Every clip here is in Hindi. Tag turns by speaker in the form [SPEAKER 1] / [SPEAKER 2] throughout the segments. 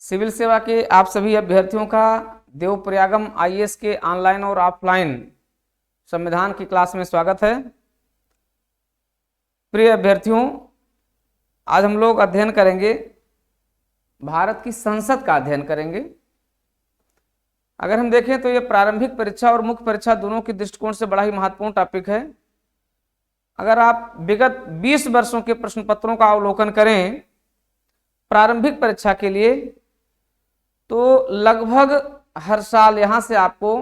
[SPEAKER 1] सिविल सेवा के आप सभी अभ्यर्थियों का देवप्रयागम आईएएस के ऑनलाइन और ऑफलाइन संविधान की क्लास में स्वागत है। प्रिय अभ्यर्थियों, आज हम लोग अध्ययन करेंगे, भारत की संसद का अध्ययन करेंगे। अगर हम देखें तो ये प्रारंभिक परीक्षा और मुख्य परीक्षा दोनों के दृष्टिकोण से बड़ा ही महत्वपूर्ण टॉपिक है। अगर आप विगत 20 वर्षों के प्रश्न पत्रों का अवलोकन करें प्रारंभिक परीक्षा के लिए, तो लगभग हर साल यहाँ से आपको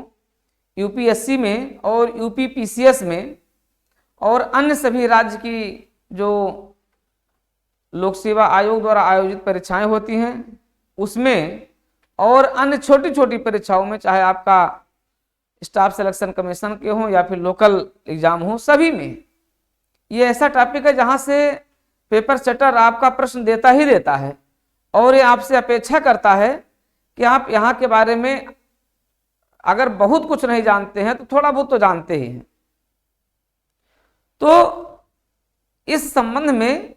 [SPEAKER 1] यूपीएससी में और यूपीपीसीएस में और अन्य सभी राज्य की जो लोक सेवा आयोग द्वारा आयोजित परीक्षाएं होती हैं उसमें और अन्य छोटी छोटी परीक्षाओं में, चाहे आपका स्टाफ सिलेक्शन कमीशन के हों या फिर लोकल एग्जाम हो, सभी में ये ऐसा टॉपिक है जहां से पेपर सेटर आपका प्रश्न देता ही देता है और ये आपसे अपेक्षा करता है कि आप यहाँ के बारे में अगर बहुत कुछ नहीं जानते हैं तो थोड़ा बहुत तो जानते ही हैं। तो इस संबंध में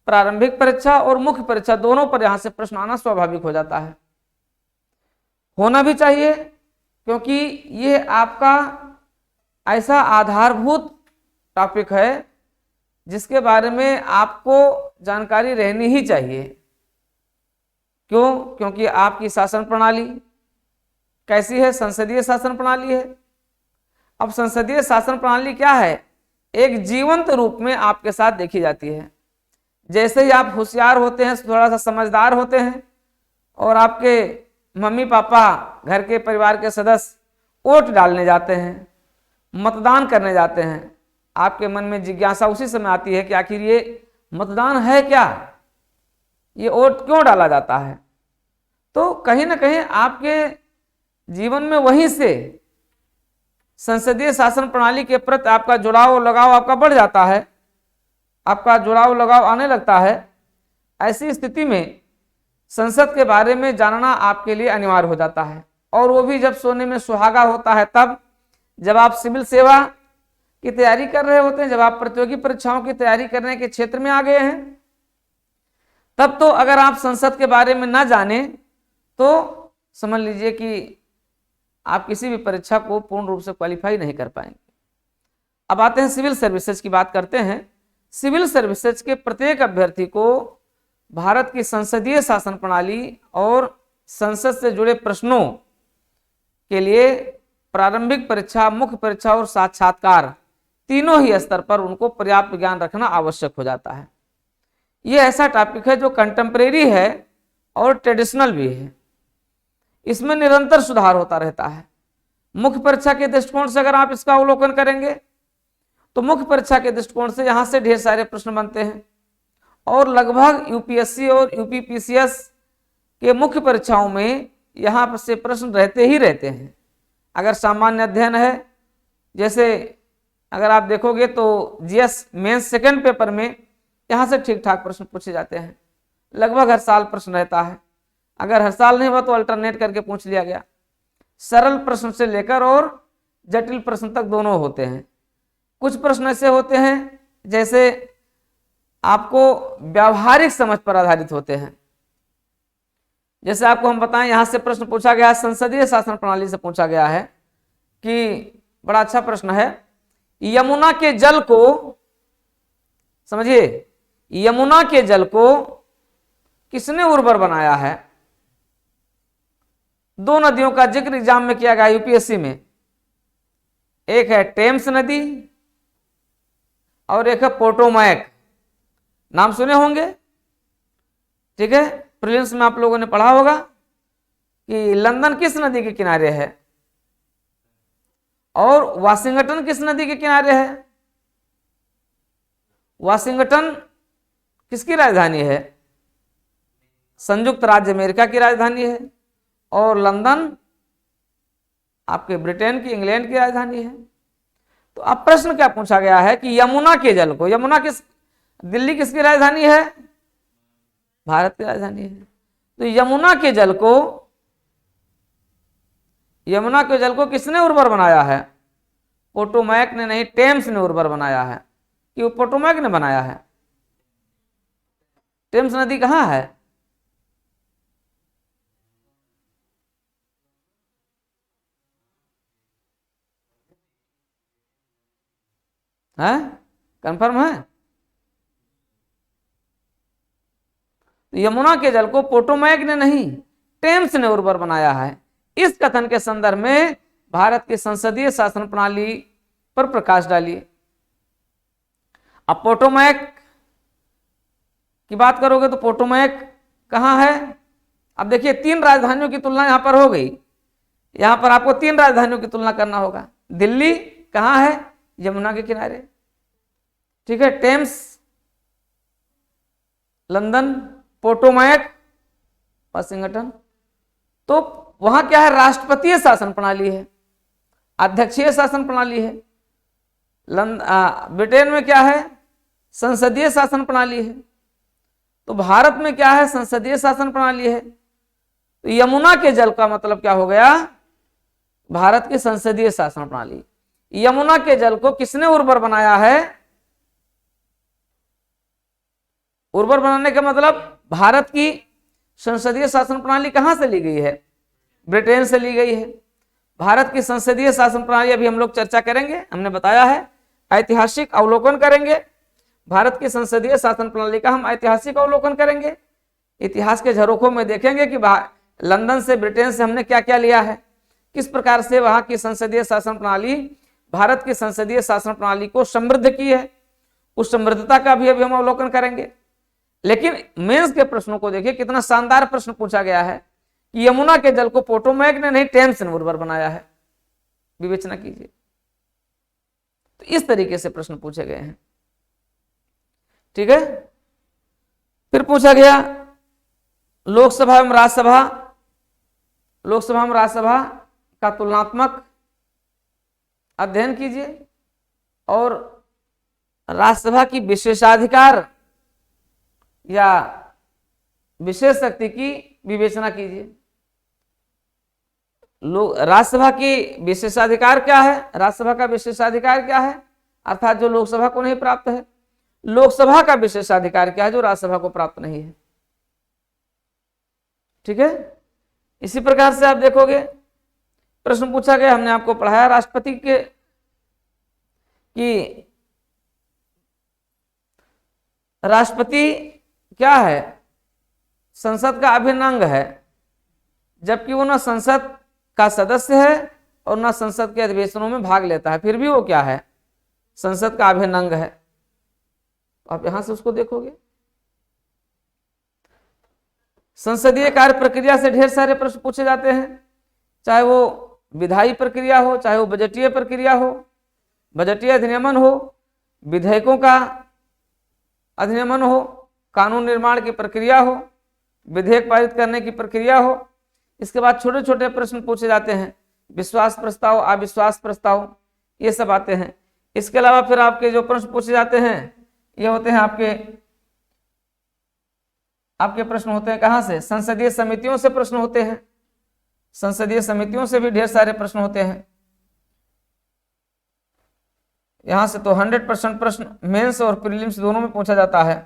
[SPEAKER 1] प्रारंभिक परीक्षा और मुख्य परीक्षा दोनों पर यहां से प्रश्न आना स्वाभाविक हो जाता है, होना भी चाहिए, क्योंकि ये आपका ऐसा आधारभूत टॉपिक है जिसके बारे में आपको जानकारी रहनी ही चाहिए। क्यों? क्योंकि आपकी शासन प्रणाली कैसी है? संसदीय शासन प्रणाली है। अब संसदीय शासन प्रणाली क्या है? एक जीवंत रूप में आपके साथ देखी जाती है। जैसे ही आप होशियार होते हैं, थोड़ा सा समझदार होते हैं और आपके मम्मी पापा, घर के परिवार के सदस्य वोट डालने जाते हैं, मतदान करने जाते हैं, आपके मन में जिज्ञासा उसी समय आती है कि आखिर ये मतदान है क्या, ये वोट क्यों डाला जाता है। तो कहीं ना कहीं आपके जीवन में वहीं से संसदीय शासन प्रणाली के प्रति आपका जुड़ाव लगाव आपका बढ़ जाता है, आपका जुड़ाव लगाव आने लगता है। ऐसी स्थिति में संसद के बारे में जानना आपके लिए अनिवार्य हो जाता है, और वो भी जब सोने में सुहागा होता है, तब जब आप सिविल सेवा की तैयारी कर रहे होते हैं, जब आप प्रतियोगी परीक्षाओं की तैयारी करने के क्षेत्र में आ गए हैं, तब तो अगर आप संसद के बारे में ना जाने तो समझ लीजिए कि आप किसी भी परीक्षा को पूर्ण रूप से क्वालिफाई नहीं कर पाएंगे। अब आते हैं सिविल सर्विसेज की बात करते हैं। सिविल सर्विसेज के प्रत्येक अभ्यर्थी को भारत की संसदीय शासन प्रणाली और संसद से जुड़े प्रश्नों के लिए प्रारंभिक परीक्षा, मुख्य परीक्षा और साक्षात्कार तीनों ही स्तर पर उनको पर्याप्त ज्ञान रखना आवश्यक हो जाता है। यह ऐसा टॉपिक है जो कंटेम्परेरी है और ट्रेडिशनल भी है। इसमें निरंतर सुधार होता रहता है। मुख्य परीक्षा के दृष्टिकोण से अगर आप इसका अवलोकन करेंगे तो मुख्य परीक्षा के दृष्टिकोण से यहां से ढेर सारे प्रश्न बनते हैं और लगभग यूपीएससी और यूपीपीसीएस के मुख्य परीक्षाओं में यहां से प्रश्न रहते ही रहते हैं। अगर सामान्य अध्ययन है, जैसे अगर आप देखोगे तो जीएस मेंस सेकंड पेपर में यहां से ठीक ठाक प्रश्न पूछे जाते हैं। लगभग हर साल प्रश्न रहता है, अगर हर साल नहीं हुआ तो अल्टरनेट करके पूछ लिया गया। सरल प्रश्न से लेकर और जटिल प्रश्न तक दोनों होते हैं। कुछ प्रश्न ऐसे होते हैं जैसे आपको व्यावहारिक समझ पर आधारित होते हैं। जैसे आपको हम बताएं, यहां से प्रश्न पूछा गया है, संसदीय शासन प्रणाली से पूछा गया है कि बड़ा अच्छा प्रश्न है, यमुना के जल को, समझिए, यमुना के जल को किसने उर्वर बनाया है? दो नदियों का जिक्र एग्जाम में किया गया यूपीएससी में, एक है टेम्स नदी और एक है पोटोमैक। नाम सुने होंगे, ठीक है। प्रीलिम्स में आप लोगों ने पढ़ा होगा कि लंदन किस नदी के किनारे है और वाशिंगटन किस नदी के किनारे है। वाशिंगटन किसकी राजधानी है? संयुक्त राज्य अमेरिका की राजधानी है, और लंदन आपके ब्रिटेन की, इंग्लैंड की राजधानी है। तो अब प्रश्न क्या पूछा गया है कि यमुना के जल को, दिल्ली किसकी राजधानी है? भारत की राजधानी है। तो यमुना के जल को किसने उर्वर बनाया है? पोटोमैक ने नहीं, टेम्स ने उर्वर बनाया है। कि वो पोटोमैक ने बनाया है? टेम्स नदी कहाँ है? है, कंफर्म है? यमुना के जल को पोटोमैक ने नहीं, टेम्स ने उर्वर बनाया है। इस कथन के संदर्भ में भारत की संसदीय शासन प्रणाली पर प्रकाश डालिए। अब पोटोमैक की बात करोगे तो पोटोमैक कहाँ है? अब देखिए 3 राजधानियों की तुलना यहां पर हो गई। यहां पर आपको 3 राजधानियों की तुलना करना होगा। दिल्ली कहाँ है? यमुना के किनारे, ठीक है। Thames London, Potomac Washington. तो वहां क्या है? राष्ट्रपतीय शासन प्रणाली है, अध्यक्षीय शासन प्रणाली है। ब्रिटेन में क्या है? संसदीय शासन प्रणाली है। तो भारत में क्या है? संसदीय शासन प्रणाली है। तो यमुना के जल का मतलब क्या हो गया? भारत की संसदीय शासन प्रणाली। यमुना के जल को किसने उर्वर बनाया है? उर्वर बनाने का मतलब भारत की संसदीय शासन प्रणाली कहां से ली गई है? ब्रिटेन से ली गई है। भारत की संसदीय शासन प्रणाली अभी हम लोग चर्चा करेंगे, हमने बताया है। ऐतिहासिक अवलोकन करेंगे, भारत की संसदीय शासन प्रणाली का हम ऐतिहासिक अवलोकन करेंगे। इतिहास के झरोखों में देखेंगे कि लंदन से, ब्रिटेन से हमने क्या क्या लिया है, किस प्रकार से वहां की संसदीय शासन प्रणाली भारत की संसदीय शासन प्रणाली को समृद्ध की है। उस समृद्धता का भी अभी हम अवलोकन करेंगे। लेकिन मेंस के प्रश्नों को देखिए, कितना शानदार प्रश्न पूछा गया है कि यमुना के जल को पोटोमैक ने नहीं, टेम्स ने उर्वर बनाया है। विवेचना कीजिए। तो इस तरीके से प्रश्न पूछे गए हैं, ठीक है। फिर पूछा गया लोकसभा एवं राज्यसभा, लोकसभा एवं राज्यसभा का तुलनात्मक अध्ययन कीजिए और राज्यसभा की विशेषाधिकार या विशेष शक्ति की विवेचना कीजिए। राज्यसभा की विशेषाधिकार क्या है? राज्यसभा का विशेषाधिकार क्या है? अर्थात जो लोकसभा को नहीं प्राप्त है। लोकसभा का विशेषाधिकार क्या है जो राज्यसभा को प्राप्त नहीं है, ठीक है। इसी प्रकार से आप देखोगे प्रश्न पूछा गया, हमने आपको पढ़ाया राष्ट्रपति के कि राष्ट्रपति क्या है? संसद का अभिन्न अंग है, जबकि वो ना संसद का सदस्य है और ना संसद के अधिवेशनों में भाग लेता है, फिर भी वो क्या है? संसद का अभिन्न अंग है। आप यहां से उसको देखोगे। संसदीय कार्य प्रक्रिया से ढेर सारे प्रश्न पूछे जाते हैं, चाहे वो विधायी प्रक्रिया हो, चाहे वो बजटीय प्रक्रिया हो, बजटीय अधिनियमन हो, विधेयकों का अधिनियमन हो, कानून निर्माण की प्रक्रिया हो, विधेयक पारित करने की प्रक्रिया हो। इसके बाद छोटे छोटे प्रश्न पूछे जाते हैं, विश्वास प्रस्ताव, अविश्वास प्रस्ताव, ये सब आते हैं। इसके अलावा फिर आपके जो प्रश्न पूछे जाते हैं ये होते हैं आपके प्रश्न होते हैं कहां से? संसदीय समितियों से प्रश्न होते हैं। संसदीय समितियों से भी ढेर सारे प्रश्न होते हैं। यहां से तो 100% प्रश्न मेंस और प्रीलिम्स दोनों में पूछा जाता है।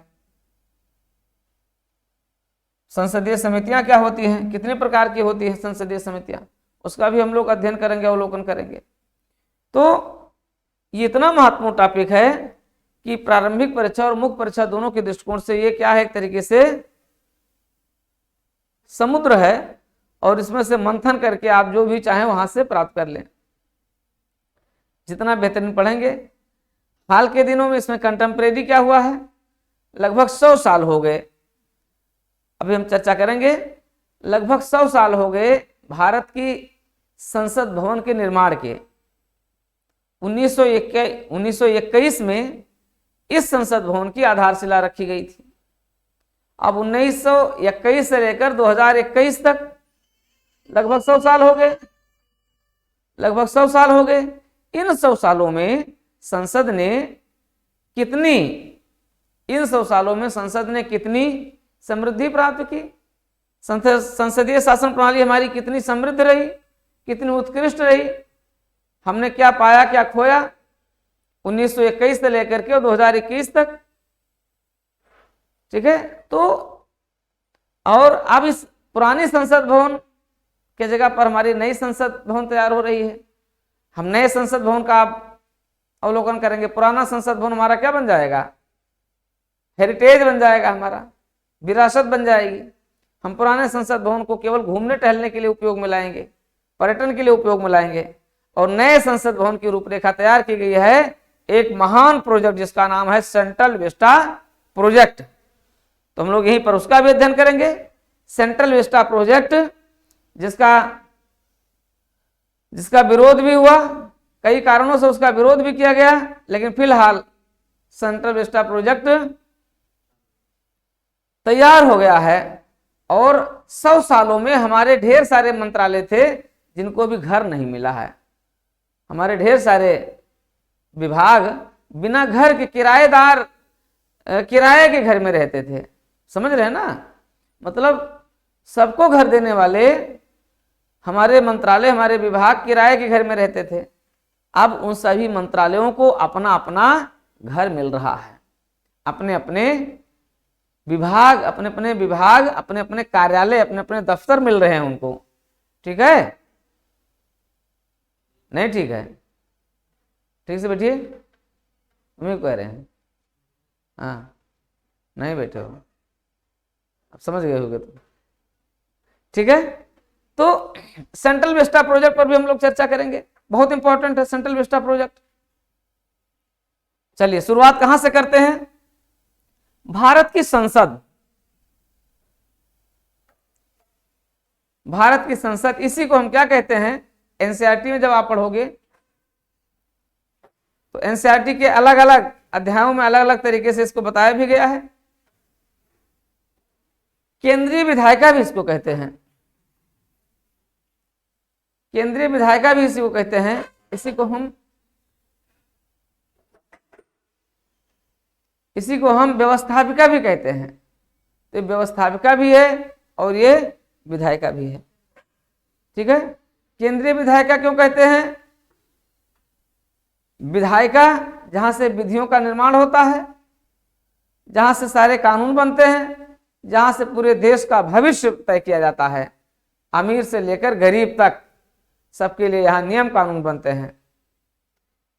[SPEAKER 1] संसदीय समितियां क्या होती हैं, कितने प्रकार की होती है संसदीय समितियां, उसका भी हम लोग अध्ययन करेंगे, अवलोकन करेंगे। तो ये इतना महत्वपूर्ण टॉपिक है कि प्रारंभिक परीक्षा और मुख्य परीक्षा दोनों के दृष्टिकोण से ये क्या है? एक तरीके से समुद्र है और इसमें से मंथन करके आप जो भी चाहें वहां से प्राप्त कर लें। जितना बेहतरीन पढ़ेंगे। हाल के दिनों में इसमें कंटेम्परेरी क्या हुआ है? लगभग 100 साल हो गए। अभी हम चर्चा करेंगे। लगभग 100 साल हो गए भारत की संसद भवन के निर्माण के। 1921 में इस संसद भवन की आधारशिला रखी गई थी। अब 1921 से लेकर 2021 तक लगभग 100 साल हो गए। लगभग 100 साल हो गए। इन 100 सालों में संसद ने कितनी समृद्धि प्राप्त की? संसदीय शासन प्रणाली हमारी कितनी समृद्ध रही, कितनी उत्कृष्ट रही? हमने क्या पाया, क्या खोया 1921 से लेकर के 2021 तक, ठीक है। तो और अब इस पुरानी संसद भवन के जगह पर हमारी नई संसद भवन तैयार हो रही है। हम नए संसद भवन का अवलोकन करेंगे। पुराना संसद भवन हमारा क्या बन जाएगा? हेरिटेज बन जाएगा, हमारा विरासत बन जाएगी। हम पुराने संसद भवन को केवल घूमने टहलने के लिए उपयोग में लाएंगे, पर्यटन के लिए उपयोग में लाएंगे। और नए संसद भवन की रूपरेखा तैयार की गई है, एक महान प्रोजेक्ट जिसका नाम है सेंट्रल विस्टा प्रोजेक्ट। तो हम लोग यहीं पर उसका भी अध्ययन करेंगे। सेंट्रल विस्टा प्रोजेक्ट जिसका विरोध भी हुआ, कई कारणों से उसका विरोध भी किया गया, लेकिन फिलहाल सेंट्रल विस्टा प्रोजेक्ट तैयार हो गया है। और 100 सालों में हमारे ढेर सारे मंत्रालय थे जिनको भी घर नहीं मिला है। हमारे ढेर सारे विभाग बिना घर के किराए के घर में रहते थे। समझ रहे हैं ना? मतलब सबको घर देने वाले हमारे मंत्रालय, हमारे विभाग किराए के घर में रहते थे। अब उन सभी मंत्रालयों को अपना अपना घर मिल रहा है। अपने अपने विभाग, अपने अपने कार्यालय, अपने अपने दफ्तर मिल रहे हैं उनको। ठीक है? नहीं ठीक है? ठीक से बैठिए, हम कह रहे हैं। हाँ, नहीं बैठे हो, अब समझ गए होगे तो ठीक है। तो सेंट्रल विस्टा प्रोजेक्ट पर भी हम लोग चर्चा करेंगे, बहुत इंपॉर्टेंट है सेंट्रल विस्टा प्रोजेक्ट। चलिए शुरुआत कहां से करते हैं? भारत की संसद, भारत की संसद, इसी को हम क्या कहते हैं? एनसीईआरटी में जब आप पढ़ोगे तो एनसीईआरटी के अलग अलग अध्यायों में अलग अलग तरीके से इसको बताया भी गया है। केंद्रीय विधायिका भी इसको कहते हैं, केंद्रीय विधायिका भी इसी को कहते हैं। इसी को हम व्यवस्थापिका भी कहते हैं। तो व्यवस्थापिका भी है और ये विधायिका भी है। ठीक है? केंद्रीय विधायिका क्यों कहते हैं? विधायिका जहां से विधियों का निर्माण होता है, जहां से सारे कानून बनते हैं, जहां से पूरे देश का भविष्य तय किया जाता है, अमीर से लेकर गरीब तक सबके लिए यहां नियम कानून बनते हैं।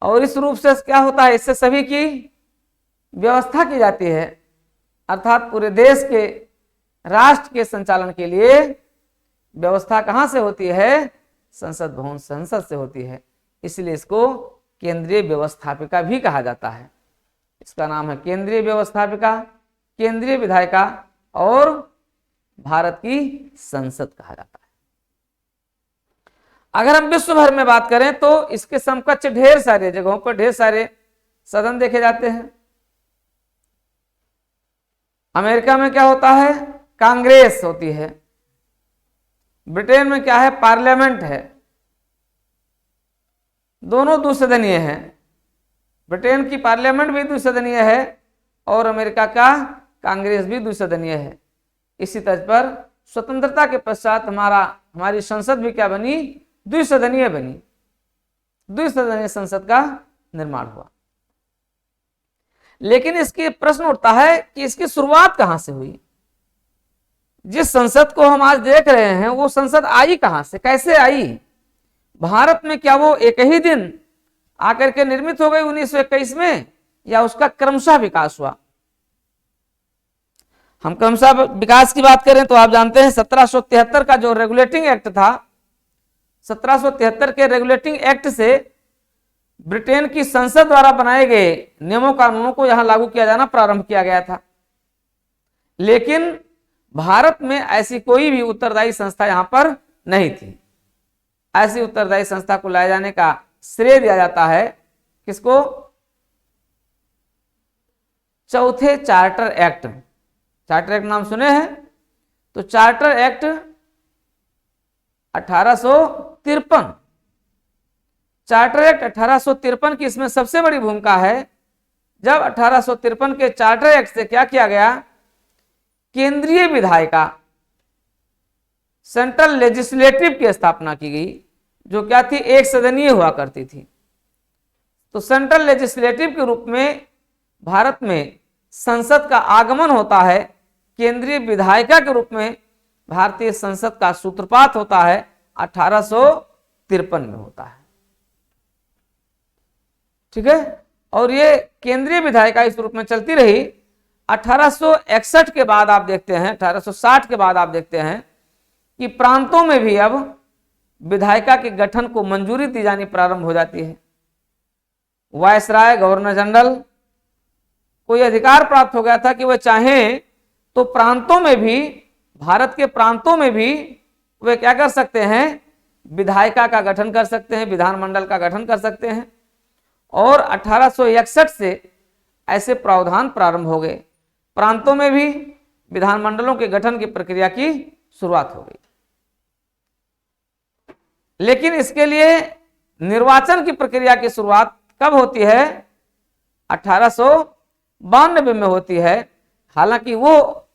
[SPEAKER 1] और इस रूप से क्या होता है? इससे सभी की व्यवस्था की जाती है, अर्थात पूरे देश के, राष्ट्र के संचालन के लिए व्यवस्था कहां से होती है? संसद भवन, संसद से होती है। इसलिए इसको केंद्रीय व्यवस्थापिका भी कहा जाता है। इसका नाम है केंद्रीय व्यवस्थापिका, केंद्रीय विधायिका और भारत की संसद कहा जाता है। अगर हम विश्व भर में बात करें तो इसके समकक्ष ढेर सारे जगहों पर ढेर सारे सदन देखे जाते हैं। अमेरिका में क्या होता है? कांग्रेस होती है। ब्रिटेन में क्या है? पार्लियामेंट है। दोनों द्विसदनीय हैं। ब्रिटेन की पार्लियामेंट भी द्विसदनीय है और अमेरिका का कांग्रेस भी द्विसदनीय है। इसी तर्ज पर स्वतंत्रता के पश्चात हमारी संसद भी क्या बनी? द्विसदनीय बनी। द्विसदनीय संसद का निर्माण हुआ। लेकिन इसके प्रश्न उठता है कि इसकी शुरुआत कहां से हुई? जिस संसद को हम आज देख रहे हैं वो संसद आई कहां से, कैसे आई? भारत में क्या वो एक ही दिन आकर के निर्मित हो गई 1921 में, या उसका क्रमशः विकास हुआ? हम क्रमशः विकास की बात करें तो आप जानते हैं 1773 का जो रेगुलेटिंग एक्ट था, 1773 के रेगुलेटिंग एक्ट से ब्रिटेन की संसद द्वारा बनाए गए नियमों कानूनों को यहां लागू किया जाना प्रारंभ किया गया था। लेकिन भारत में ऐसी कोई भी उत्तरदायी संस्था यहां पर नहीं थी। ऐसी उत्तरदायी संस्था को लाए जाने का श्रेय दिया जाता है किसको? चौथे चार्टर एक्ट। चार्टर एक्ट नाम सुने हैं? तो चार्टर एक्ट 1853, चार्टर एक्ट 1853 की इसमें सबसे बड़ी भूमिका है। जब 1853 के चार्टर एक्ट से क्या किया गया? केंद्रीय विधायिका, सेंट्रल लेजिस्लेटिव की स्थापना की गई, जो क्या थी? एक सदनीय हुआ करती थी। तो सेंट्रल लेजिस्लेटिव के रूप में भारत में संसद का आगमन होता है। केंद्रीय विधायिका के रूप में भारतीय संसद का सूत्रपात होता है 1853 में होता है। ठीक है। और ये केंद्रीय विधायिका इस रूप में चलती रही। 1861 के बाद आप देखते हैं, 1860 के बाद आप देखते हैं कि प्रांतों में भी अब विधायिका के गठन को मंजूरी दी जानी प्रारंभ हो जाती है। वायसराय, गवर्नर जनरल को यह अधिकार प्राप्त हो गया था कि वह चाहें तो प्रांतों में भी, भारत के प्रांतों में भी वे क्या कर सकते हैं, विधायिका का गठन कर सकते हैं, विधानमंडल का गठन कर सकते हैं। और 1861 से ऐसे प्रावधान प्रारंभ हो गए, प्रांतों में भी विधानमंडलों के गठन की प्रक्रिया की शुरुआत हो गई। लेकिन इसके लिए निर्वाचन की प्रक्रिया की शुरुआत कब होती है? 1892 में होती है। हालांकि वो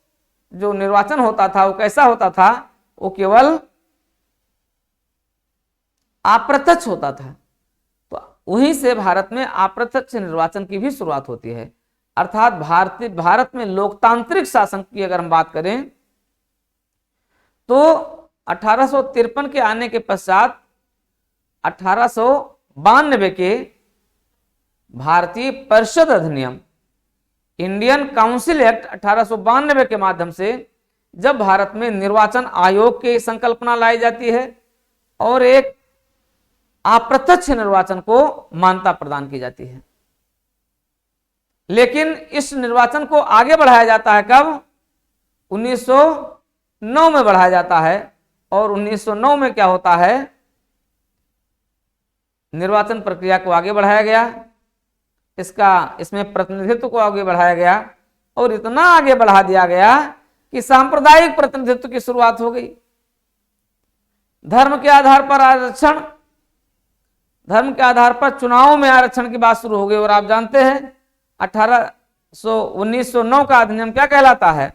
[SPEAKER 1] जो निर्वाचन होता था वो कैसा होता था? वो केवल अप्रत्यक्ष होता था। तो वहीं से भारत में अप्रत्यक्ष निर्वाचन की भी शुरुआत होती है। अर्थात भारत में लोकतांत्रिक शासन की अगर हम बात करें तो 1853 के आने के पश्चात 1892 के भारतीय परिषद अधिनियम, इंडियन काउंसिल एक्ट 1892 के माध्यम से जब भारत में निर्वाचन आयोग की संकल्पना लाई जाती है और एक अप्रत्यक्ष निर्वाचन को मान्यता प्रदान की जाती है। लेकिन इस निर्वाचन को आगे बढ़ाया जाता है कब? 1909 में बढ़ाया जाता है। और 1909 में क्या होता है? निर्वाचन प्रक्रिया को आगे बढ़ाया गया, इसमें प्रतिनिधित्व को आगे बढ़ाया गया और इतना आगे बढ़ा दिया गया कि सांप्रदायिक प्रतिनिधित्व की शुरुआत हो गई। धर्म के आधार पर आरक्षण, धर्म के आधार पर चुनाव में आरक्षण की बात शुरू हो गई। और आप जानते हैं 1909 का अधिनियम क्या कहलाता है?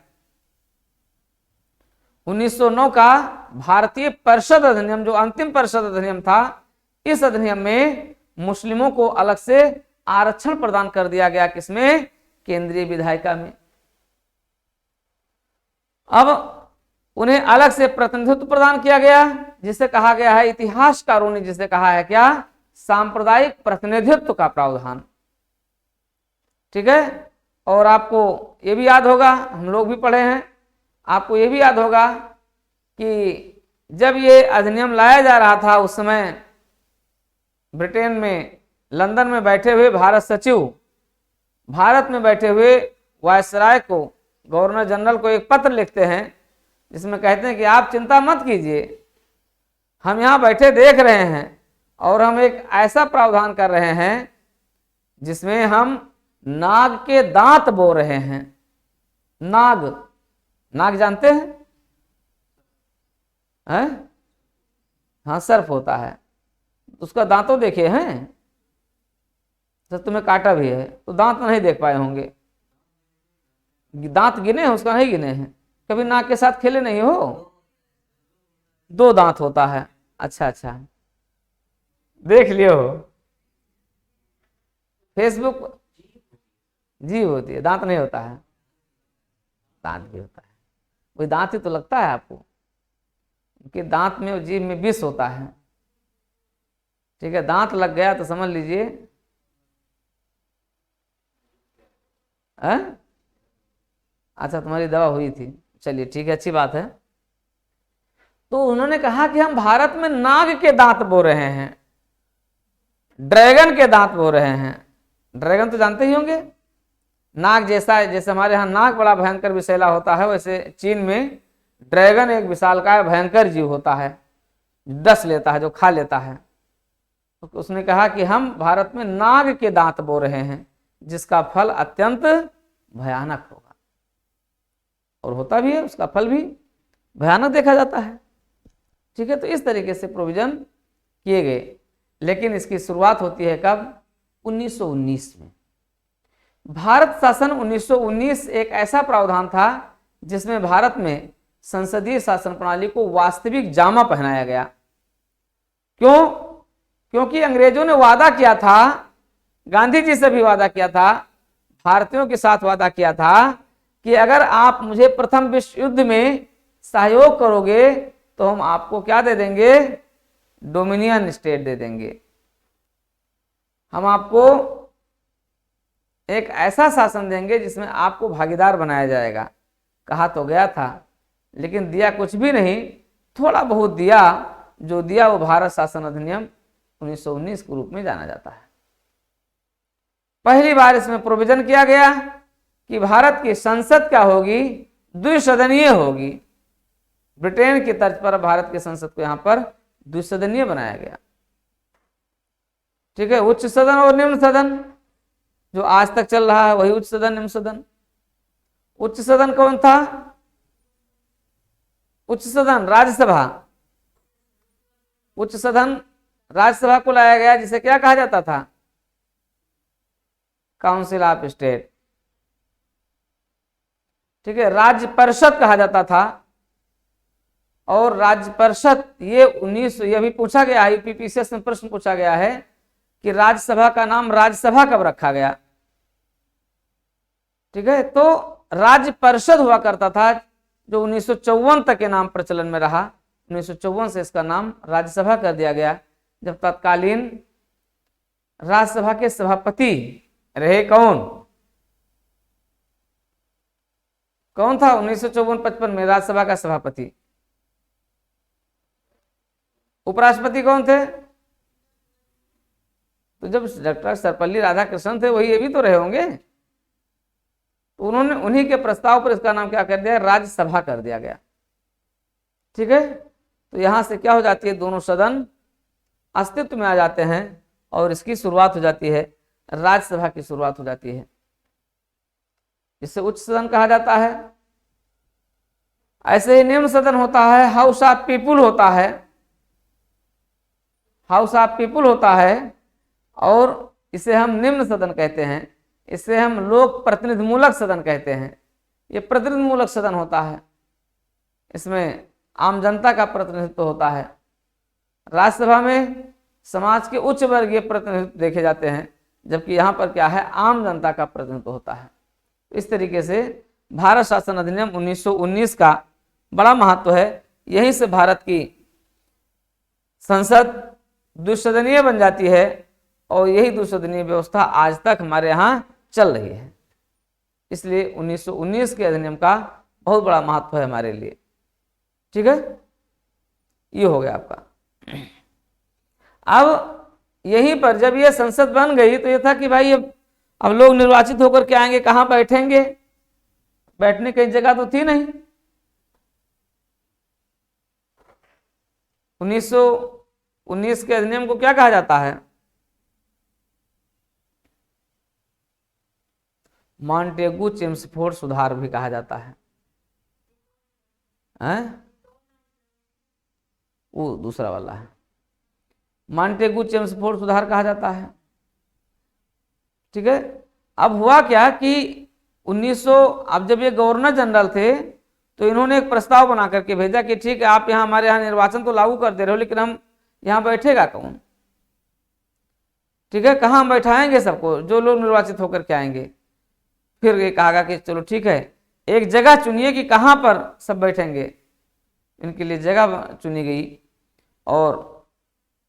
[SPEAKER 1] 1909 का भारतीय परिषद अधिनियम, जो अंतिम परिषद अधिनियम था, इस अधिनियम में मुस्लिमों को अलग से आरक्षण प्रदान कर दिया गया। किसमें? केंद्रीय विधायिका में। अब उन्हें अलग से प्रतिनिधित्व प्रदान किया गया, जिसे कहा गया है, इतिहासकारों ने जिसे कहा है क्या? सांप्रदायिक प्रतिनिधित्व का प्रावधान। ठीक है। और आपको ये भी याद होगा, हम लोग भी पढ़े हैं, आपको ये भी याद होगा कि जब ये अधिनियम लाया जा रहा था उस समय ब्रिटेन में, लंदन में बैठे हुए भारत सचिव भारत में बैठे हुए वायसराय को, गवर्नर जनरल को एक पत्र लिखते हैं जिसमें कहते हैं कि आप चिंता मत कीजिए, हम यहाँ बैठे देख रहे हैं और हम एक ऐसा प्रावधान कर रहे हैं जिसमें हम नाग के दांत बो रहे हैं। नाग, नाग जानते हैं? हाँ, सर्प होता है, उसका दांतों देखे हैं? तो तुम्हें काटा भी है तो दांत नहीं देख पाए होंगे। दांत गिने हैं उसका? नहीं गिने हैं। कभी नाग के साथ खेले नहीं हो? 2 दांत होता है। अच्छा अच्छा, देख लियो। फेसबुक जीभ होती है, दांत नहीं होता है। दांत भी होता है, वही दांत ही तो लगता है आपको, उनके दांत में और जीभ में विष होता है। ठीक है, दांत लग गया तो समझ लीजिए अच्छा, तुम्हारी दवा हुई थी, चलिए ठीक है, अच्छी बात है। तो उन्होंने कहा कि हम भारत में नाग के दांत बो रहे हैं, ड्रैगन के दांत बो रहे हैं। ड्रैगन तो जानते ही होंगे, नाग जैसा, जैसे हमारे यहाँ नाग बड़ा भयंकर विषैला होता है, वैसे चीन में ड्रैगन एक विशालकाय भयंकर जीव होता है, डस लेता है, जो खा लेता है। तो उसने कहा कि हम भारत में नाग के दांत बो रहे हैं जिसका फल अत्यंत भयानक होगा। और होता भी है, उसका फल भी भयानक देखा जाता है। ठीक है, तो इस तरीके से प्रोविजन किए गए। लेकिन इसकी शुरुआत होती है कब? 1919 में। भारत शासन 1919 एक ऐसा प्रावधान था जिसमें भारत में संसदीय शासन प्रणाली को वास्तविक जामा पहनाया गया। क्यों? क्योंकि अंग्रेजों ने वादा किया था, गांधी जी से भी वादा किया था, भारतीयों के साथ वादा किया था कि अगर आप मुझे प्रथम विश्व युद्ध में सहयोग करोगे तो हम आपको क्या दे देंगे? डोमिनियन स्टेट दे देंगे। हम आपको एक ऐसा शासन देंगे जिसमें आपको भागीदार बनाया जाएगा। कहा तो गया था, लेकिन दिया कुछ भी नहीं, थोड़ा बहुत दिया। जो दिया वो भारत शासन अधिनियम 1919 के रूप में जाना जाता है। पहली बार इसमें प्रोविजन किया गया कि भारत की संसद क्या होगी, द्विसदनीय होगी। ब्रिटेन की तर्ज पर भारत की संसद को यहां पर द्विसदनीय बनाया गया। ठीक है, उच्च सदन और निम्न सदन जो आज तक चल रहा है वही उच्च सदन निम्न सदन। उच्च सदन कौन था? उच्च सदन राज्यसभा। उच्च सदन राज्यसभा को लाया गया, जिसे क्या कहा जाता था? Council of state. ठीक है, राज्य परिषद कहा जाता था। और राज्य परिषद ये भी पूछा गया है, यूपीपीसीएस में प्रश्न पूछा गया है कि राज्यसभा का नाम राज्यसभा कब रखा गया। ठीक है, तो राज्य परिषद हुआ करता था, जो 1954 तक के नाम प्रचलन में रहा। 1954 से इसका नाम राज्यसभा कर दिया गया, जब तत्कालीन राज्यसभा के सभापति रहे कौन था 1954-55 में राज्यसभा का सभापति? उपराष्ट्रपति कौन थे? तो जब डॉक्टर सर्वपल्ली राधाकृष्णन थे वही ये भी तो रहे होंगे। तो उन्होंने उन्हीं के प्रस्ताव पर इसका नाम क्या कर दिया? राज्यसभा कर दिया गया। ठीक है, तो यहां से क्या हो जाती है? दोनों सदन अस्तित्व में आ जाते हैं और इसकी शुरुआत हो जाती है, राज्यसभा की शुरुआत हो जाती है। इसे उच्च सदन कहा जाता है। ऐसे ही निम्न सदन होता है, हाउस ऑफ पीपुल होता है। हाउस ऑफ पीपुल होता है और इसे हम निम्न सदन कहते हैं। इसे हम लोक प्रतिनिधिमूलक सदन कहते हैं। ये प्रतिनिधिमूलक सदन होता है, इसमें आम जनता का प्रतिनिधित्व होता है। राज्यसभा में समाज के उच्च वर्गीय प्रतिनिधित्व देखे जाते हैं, जबकि यहाँ पर क्या है? आम जनता का प्रतिनिधित्व होता है। इस तरीके से भारत शासन अधिनियम 1919 का बड़ा महत्व है। यहीं से भारत की संसद द्विसदनीय बन जाती है और यही द्विसदनीय व्यवस्था आज तक हमारे यहाँ चल रही है। इसलिए 1919 के अधिनियम का बहुत बड़ा महत्व है हमारे लिए। ठीक है, ये हो गया आपका। अब यहीं पर जब ये संसद बन गई तो ये था कि भाई अब लोग निर्वाचित होकर के आएंगे, कहां बैठेंगे? बैठने की जगह तो थी नहीं। 1919 के अधिनियम को क्या कहा जाता है? मॉन्टेगू चेम्सफोर्ड सुधार भी कहा जाता है। वो दूसरा वाला है, मॉन्टेगू चेम्सफोर्ड सुधार कहा जाता है। ठीक है, अब हुआ क्या कि 1900 अब जब ये गवर्नर जनरल थे तो इन्होंने एक प्रस्ताव बना करके भेजा कि ठीक है, आप यहाँ हमारे यहाँ निर्वाचन तो लागू कर दे रहे हो, लेकिन हम यहाँ बैठेगा कौन? ठीक है, कहाँ हम बैठाएंगे सबको जो लोग निर्वाचित होकर के आएंगे? फिर ये कहा कि चलो ठीक है, एक जगह चुनिए कि कहाँ पर सब बैठेंगे। इनके लिए जगह चुनी गई और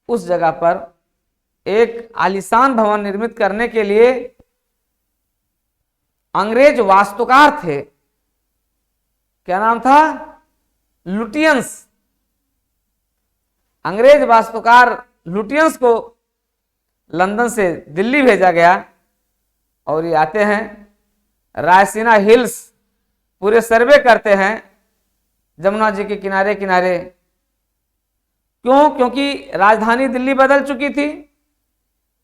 [SPEAKER 1] उस जगह पर एक आलीशान भवन निर्मित करने के लिए अंग्रेज वास्तुकार थे। क्या नाम था? लुटियंस। अंग्रेज वास्तुकार लुटियंस को लंदन से दिल्ली भेजा गया और ये आते हैं, रायसीना हिल्स पूरे सर्वे करते हैं जमुना जी के किनारे किनारे। क्यों? क्योंकि राजधानी दिल्ली बदल चुकी थी,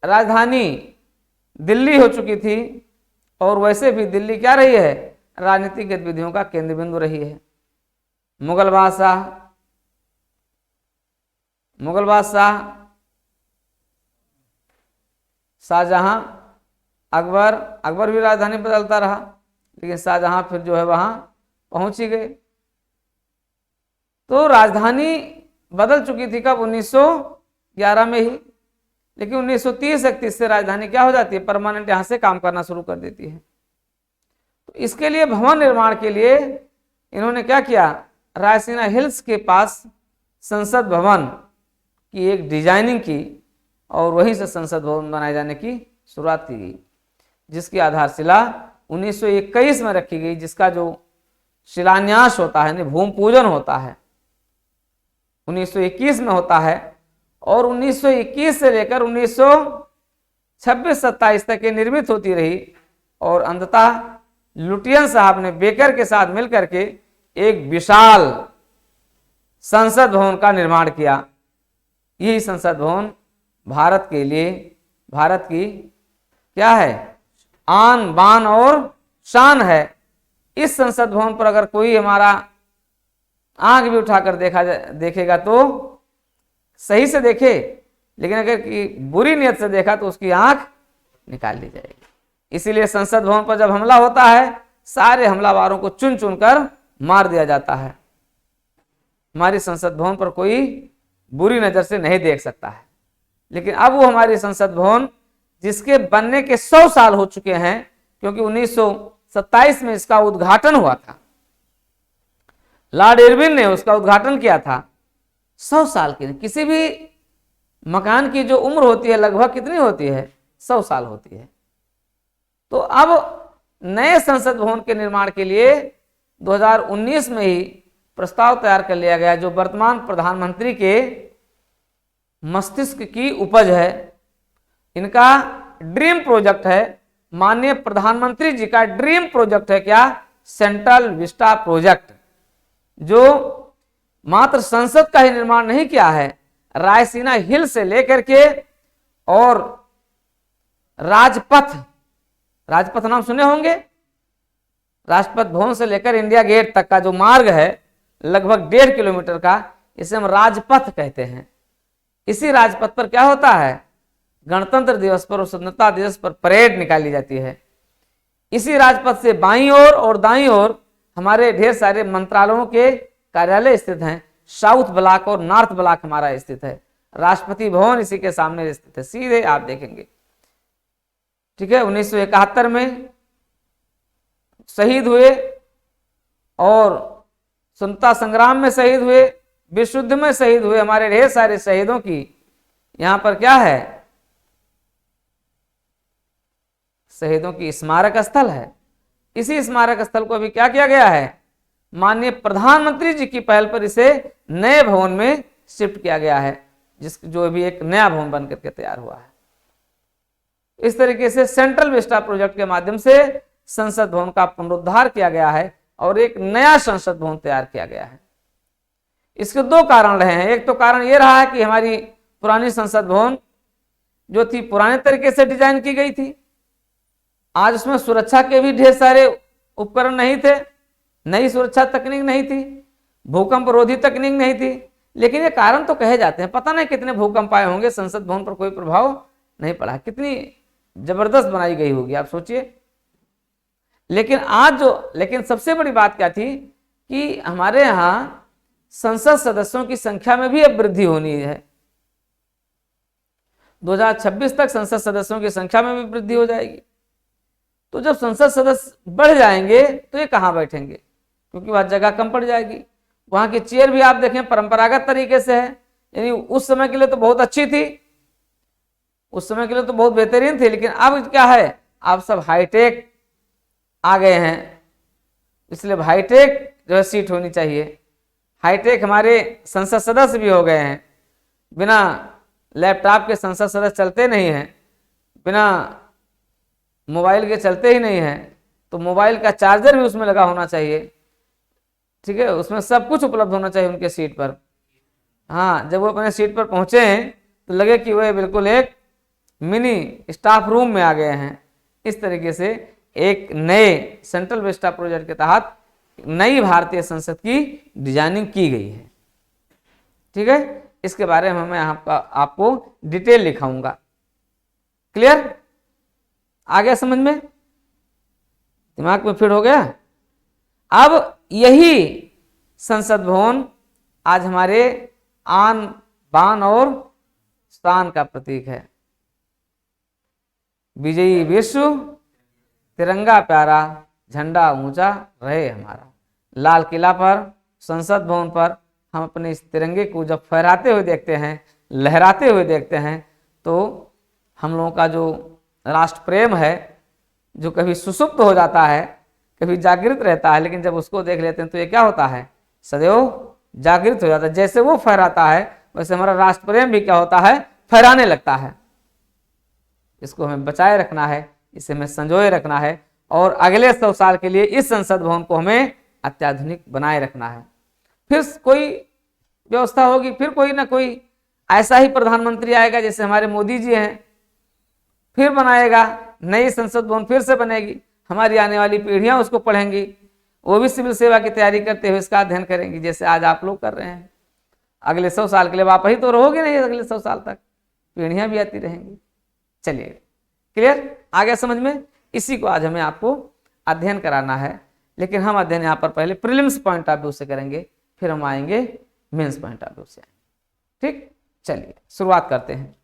[SPEAKER 1] राजधानी दिल्ली हो चुकी थी और वैसे भी दिल्ली क्या रही है? राजनीतिक गतिविधियों का केंद्र बिंदु रही है। मुगल बादशाह शाहजहां, अकबर भी राजधानी बदलता रहा, लेकिन शाहजहां फिर जो है वहां पहुंच ही गए। तो राजधानी बदल चुकी थी कब? 1911 में ही। लेकिन 1930-31 से राजधानी क्या हो जाती है? परमानेंट यहां से काम करना शुरू कर देती है। तो इसके लिए भवन निर्माण के लिए इन्होंने क्या किया? रायसीना हिल्स के पास संसद भवन की एक डिजाइनिंग की और वहीं से संसद भवन बनाए जाने की शुरुआत की गई, जिसकी आधारशिला 1921 में रखी गई, जिसका जो शिलान्यास होता है, भूमि पूजन होता है 1921 में होता है। और 1921 से लेकर 1926-27 तक ये निर्मित होती रही और अंततः लुटियन साहब ने बेकर के साथ मिलकर के एक विशाल संसद भवन का निर्माण किया। यही संसद भवन भारत के लिए, भारत की क्या है, आन बान और शान है। इस संसद भवन पर अगर कोई हमारा आंख भी उठाकर देखेगा तो सही से देखे, लेकिन अगर की बुरी नीयत से देखा तो उसकी आंख निकाल ली जाएगी। इसीलिए संसद भवन पर जब हमला होता है, सारे हमलावारों को चुन चुन कर मार दिया जाता है। हमारी संसद भवन पर कोई बुरी नजर से नहीं देख सकता है। लेकिन अब वो हमारी संसद भवन, जिसके बनने के 100 साल हो चुके हैं, क्योंकि 1927 में इसका उद्घाटन हुआ था, लॉर्ड इरविन ने उसका उद्घाटन किया था। 100 साल की, किसी भी मकान की जो उम्र होती है लगभग कितनी होती है, 100 साल होती है। तो अब नए संसद भवन के निर्माण के लिए 2019 में ही प्रस्ताव तैयार कर लिया गया, जो वर्तमान प्रधानमंत्री के मस्तिष्क की उपज है। इनका ड्रीम प्रोजेक्ट है, माननीय प्रधानमंत्री जी का ड्रीम प्रोजेक्ट है। क्या? सेंट्रल विस्टा प्रोजेक्ट, जो मात्र संसद का ही निर्माण नहीं किया है, रायसीना हिल से लेकर के और राजपथ, राजपथ नाम सुने होंगे, राष्ट्रपति भवन से लेकर इंडिया गेट तक का जो मार्ग है लगभग 1.5 किलोमीटर का, इसे हम राजपथ कहते हैं। इसी राजपथ पर क्या होता है, गणतंत्र दिवस पर और स्वतंत्रता दिवस पर परेड निकाली जाती है। इसी राजपथ से बाईं ओर और दाईं ओर हमारे ढेर सारे मंत्रालयों के कार्यालय स्थित हैं। साउथ ब्लॉक और नॉर्थ ब्लॉक हमारा स्थित है। राष्ट्रपति भवन इसी के सामने स्थित है, सीधे आप देखेंगे। ठीक है, 1971 में शहीद हुए और स्वतंत्रता संग्राम में शहीद हुए, विश्व युद्ध में शहीद हुए हमारे ढेर सारे शहीदों की यहां पर क्या है, शहीदों की स्मारक स्थल है। इसी स्मारक स्थल को अभी क्या किया गया है, माननीय प्रधानमंत्री जी की पहल पर इसे नए भवन में शिफ्ट किया गया है, जो अभी एक नया भवन बनकर के तैयार हुआ है। इस तरीके से सेंट्रल विस्टा प्रोजेक्ट के माध्यम से संसद भवन का पुनरुद्धार किया गया है और एक नया संसद भवन तैयार किया गया है। इसके 2 कारण रहे हैं। एक तो कारण यह रहा है कि हमारी पुरानी संसद भवन जो थी पुराने तरीके से डिजाइन की गई थी। आज उसमें सुरक्षा के भी ढेर सारे उपकरण नहीं थे, नई सुरक्षा तकनीक नहीं थी, भूकंप रोधी तकनीक नहीं थी। लेकिन ये कारण तो कहे जाते हैं, पता नहीं कितने भूकंप आए होंगे, संसद भवन पर कोई प्रभाव नहीं पड़ा। कितनी जबरदस्त बनाई गई होगी, आप सोचिए। लेकिन सबसे बड़ी बात क्या थी कि हमारे यहाँ संसद सदस्यों की संख्या में भी अब वृद्धि होनी है। 2026 तक संसद सदस्यों की संख्या में भी वृद्धि हो जाएगी। तो जब संसद सदस्य बढ़ जाएंगे तो ये कहाँ बैठेंगे, क्योंकि वह जगह कम पड़ जाएगी। वहां की चेयर भी आप देखें परंपरागत तरीके से है, यानी उस समय के लिए तो बहुत अच्छी थी, उस समय के लिए तो बहुत बेहतरीन थी। लेकिन अब क्या है, अब सब हाईटेक आ गए हैं, इसलिए हाईटेक जो है सीट होनी चाहिए। हाईटेक हमारे संसद सदस्य भी हो गए हैं, बिना लैपटॉप के संसद सदस्य चलते नहीं हैं, बिना मोबाइल के चलते ही नहीं हैं। तो मोबाइल का चार्जर भी उसमें लगा होना चाहिए। ठीक है, उसमें सब कुछ उपलब्ध होना चाहिए उनके सीट पर। हाँ, जब वो अपने सीट पर पहुंचे हैं तो लगे कि वह बिल्कुल एक मिनी स्टाफ रूम में आ गए हैं। इस तरीके से एक नए सेंट्रल विस्टा प्रोजेक्ट के तहत नई भारतीय संसद की डिजाइनिंग की गई है। ठीक है, इसके बारे में मैं आपको डिटेल लिखाऊंगा। क्लियर? आ गया समझ में, दिमाग में फिट हो गया? अब यही संसद भवन आज हमारे आन बान और शान का प्रतीक है। विजयी विश्व, तिरंगा प्यारा, झंडा ऊंचा रहे हमारा। लाल किला पर, संसद भवन पर हम अपने इस तिरंगे को जब फहराते हुए देखते हैं, लहराते हुए देखते हैं, तो हम लोगों का जो राष्ट्र प्रेम है, जो कभी सुसुप्त हो जाता है, कभी जागृत रहता है, लेकिन जब उसको देख लेते हैं तो ये क्या होता है, सदैव जागृत हो जाता है। जैसे वो फहराता है वैसे हमारा राष्ट्र प्रेम भी क्या होता है, फहराने लगता है। इसको हमें बचाए रखना है, इसे हमें संजोए रखना है, और अगले 100 साल के लिए इस संसद भवन को हमें अत्याधुनिक बनाए रखना है। फिर कोई व्यवस्था होगी, फिर कोई ना कोई ऐसा ही प्रधानमंत्री आएगा जैसे हमारे मोदी जी हैं, फिर बनाएगा, नई संसद भवन फिर से बनेगी, हमारी आने वाली पीढ़ियां उसको पढ़ेंगी, वो भी सिविल सेवा की तैयारी करते हुए इसका अध्ययन करेंगी, जैसे आज आप लोग कर रहे हैं। अगले 100 साल के लिए आप ही तो रहोगे नहीं, अगले 100 साल तक पीढ़ियां भी आती रहेंगी। चलिए, क्लियर, आ गया समझ में? इसी को आज हमें आपको अध्ययन कराना है, लेकिन हम अध्ययन यहाँ पर पहले प्रीलिम्स पॉइंट ऑफ व्यू से करेंगे, फिर हम आएंगे मेंस पॉइंट ऑफ व्यू से। ठीक, चलिए शुरुआत करते हैं।